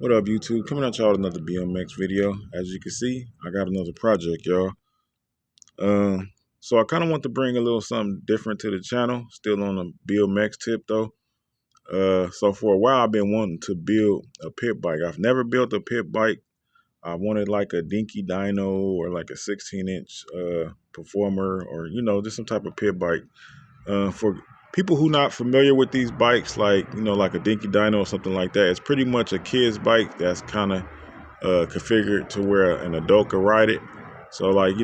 What up, YouTube? Coming at y'all with another BMX video. As you can see, I got another project, y'all. So I kind of want to bring a little something different to the channel. Still on the BMX tip though. So for a while I've been wanting to build a pit bike. I've never built a pit bike. I wanted like a dinky dyno or like a 16-inch performer, or just some type of pit bike. For people who not familiar with these bikes, like like a dinky dyno or something like that, it's pretty much a kid's bike that's kind of configured to where an adult could ride it. So like,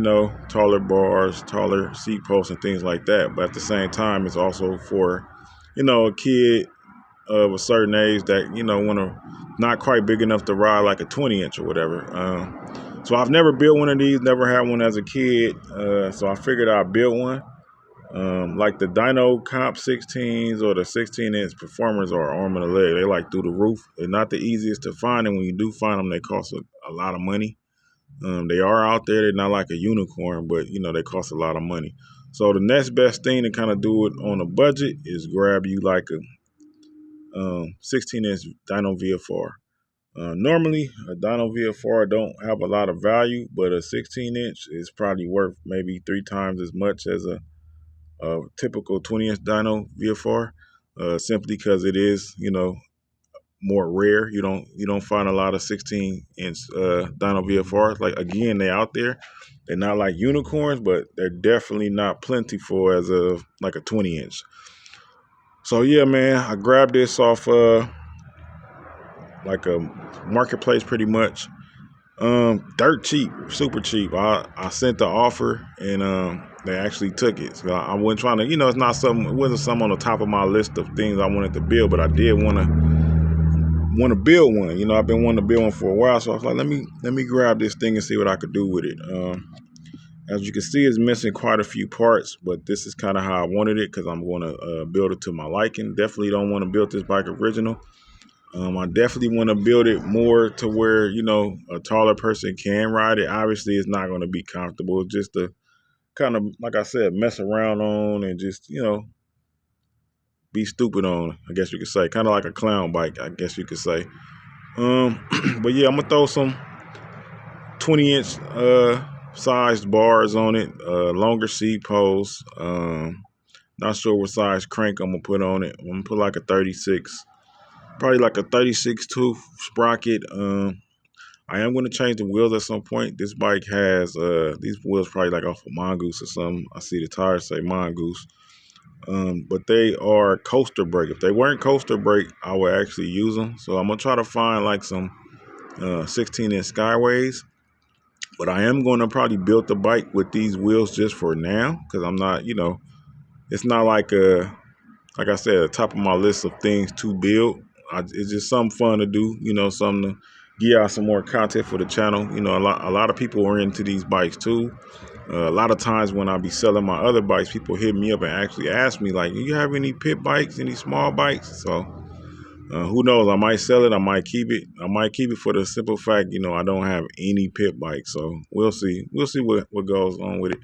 taller bars, taller seat posts and things like that. But at the same time, it's also for, a kid of a certain age that, want to not quite big enough to ride like a 20-inch or whatever. So I've never built one of these, never had one as a kid. So I figured I'd build one. Like the Dyno Comp 16s or the 16-inch performers are arm and a leg. They like through the roof. They're not the easiest to find, and when you do find them, they cost a lot of money. They are out there. They're not like a unicorn, but they cost a lot of money. So the next best thing to kind of do it on a budget is grab you like a 16-inch Dyno VFR. Normally, a Dyno VFR don't have a lot of value, but a 16-inch is probably worth maybe 3 times as much as a typical 20-inch dyno VFR, simply because it is, more rare. You don't find a lot of 16-inch dyno VFRs. Like, again, they're out there. They're not like unicorns, but they're definitely not plentiful as of like a 20-inch. So yeah, man, I grabbed this off like a marketplace pretty much. Dirt cheap, super cheap. I sent the offer and they actually took it. So I wasn't trying to, it's not something, it wasn't something on the top of my list of things I wanted to build, but I did want to build one. I've been wanting to build one for a while, so I was like, let me grab this thing and see what I could do with it. As you can see, it's missing quite a few parts, but this is kind of how I wanted it because I'm going to build it to my liking. Definitely don't want to build this bike original. I definitely want to build it more to where, a taller person can ride it. Obviously, it's not going to be comfortable. Just to kind of, like I said, mess around on and just, be stupid on, I guess you could say. Kind of like a clown bike, I guess you could say. But yeah, I'm going to throw some 20-inch sized bars on it, longer seat posts. Not sure what size crank I'm going to put on it. I'm going to put like a 36. Probably like a 36 tooth sprocket. I am going to change the wheels at some point. This bike has these wheels probably like off of Mongoose or something. I see the tires say Mongoose. But they are coaster brake. If they weren't coaster brake, I would actually use them. So I'm going to try to find like some 16-inch Skyways. But I am going to probably build the bike with these wheels just for now, because I'm not, it's not like I said, at the top of my list of things to build. It's just something fun to do, something to get out some more content for the channel. A lot of people are into these bikes too. A lot of times when I be selling my other bikes, people hit me up and actually ask me like, do you have any pit bikes, any small bikes? So who knows? I might sell it. I might keep it. I might keep it for the simple fact, I don't have any pit bikes. So we'll see. We'll see what goes on with it.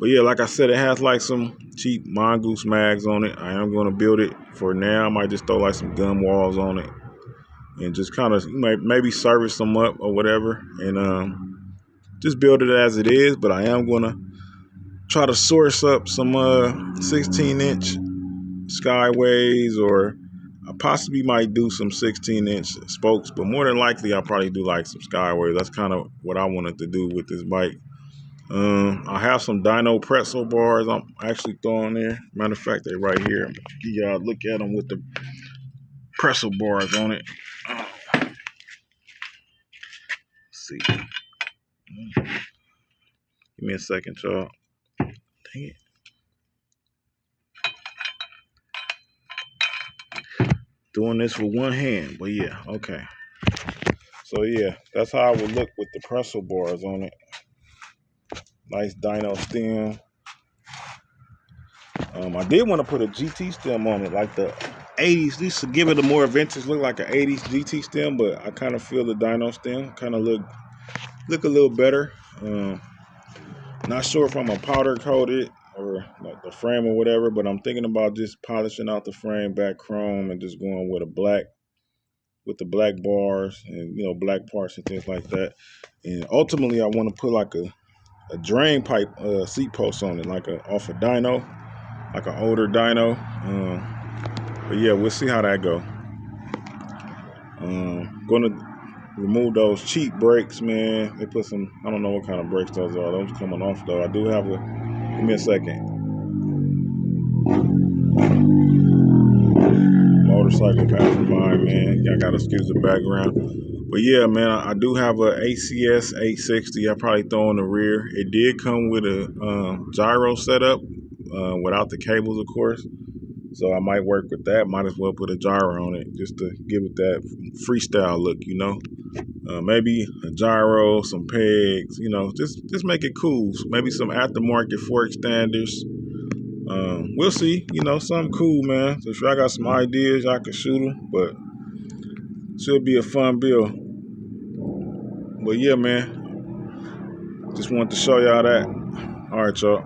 But yeah, like I said, it has like some cheap Mongoose mags on it. I am going to build it for now. I might just throw like some gum walls on it and just kind of maybe service them up or whatever, and just build it as it is. But I am going to try to source up some 16-inch Skyways, or I possibly might do some 16-inch spokes, but more than likely I'll probably do like some Skyways. That's kind of what I wanted to do with this bike. I have some Dyno pretzel bars I'm actually throwing there. Matter of fact, they're right here. Y'all look at them with the pretzel bars on it. Let's see. Give me a second, y'all. Dang it. Doing this with one hand, but yeah, okay. So yeah, that's how I would look with the pretzel bars on it. Nice Dyno stem. I did want to put a GT stem on it, like the 80s. This to give it a more vintage look, like an 80s GT stem, but I kind of feel the Dyno stem kind of look a little better. Not sure if I'm gonna powder coat it or like the frame or whatever, but I'm thinking about just polishing out the frame, back chrome, and just going with a black with the black bars and black parts and things like that. And ultimately, I want to put like a drain pipe seat post on it, like off a dyno, like an older dyno. But yeah, we'll see how that go. Gonna remove those cheap brakes, man. They put some, I don't know what kind of brakes those are. Those coming off though. I do have give me a second. Motorcycle passing by, man. Y'all gotta excuse the background. But yeah, man, I do have a ACS 860. I probably throw in the rear. It did come with a gyro setup without the cables, of course. So I might work with that. Might as well put a gyro on it just to give it that freestyle look, maybe a gyro, some pegs, just make it cool. Maybe some aftermarket fork extenders. We'll see, something cool, man. So if y'all got some ideas, y'all can shoot them, but should be a fun build. But yeah, man, just wanted to show y'all that. All right, y'all.